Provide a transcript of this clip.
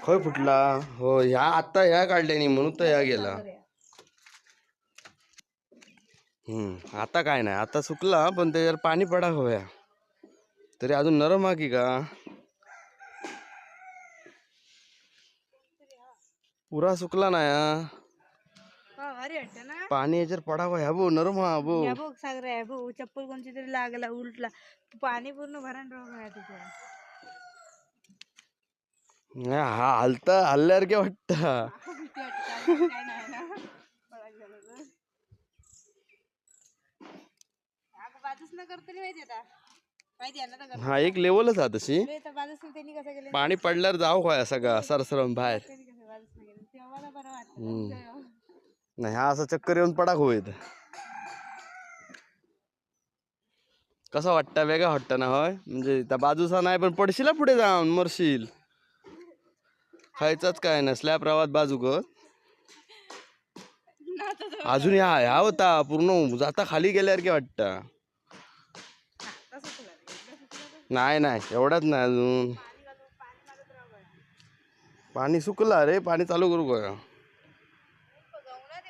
खय फुटला हो ह्या आता ह्या काढल्यानी म्हणून तर ह्या गेला. आता काय नाही आता सुकला पण त्याच्यावर पाणी पडा हवया तरी अजून नरम हा की का पुरा सुकला नाही भारी वाटत ना पाणी याच्यावर पडावं ह्या भाऊ नरम हा भाऊ या बघ सागर आहे भाऊ चप्पल कोणची तरी लागला उलटला पाणी पूर्ण भरण राहू तिथे हा हलता हल्ल्यावर काय वाटत बाजूच न करतरी माहिती आता हा एक लेवलच हा तशी बाजूच त्यांनी कसं केलं पाणी पडल्यावर जाऊ काय सगळं सरसरून बाहेर तेव्हा बरं वाटतं नाही हा असं चक्कर येऊन पडाक होईत कसं वाटतं वेगळं वाटतं ना होय म्हणजे त्या बाजूचा नाही पण पडशील पुढे जाऊन मरशील खायचंच काय ना स्लॅब रावात बाजू ग अजून ह्या होता पूर्ण जाता खाली गेल्यावर काय वाटतं नाही नाही एवढाच नाही अजून पाणी सुकला रे पाणी चालू करू का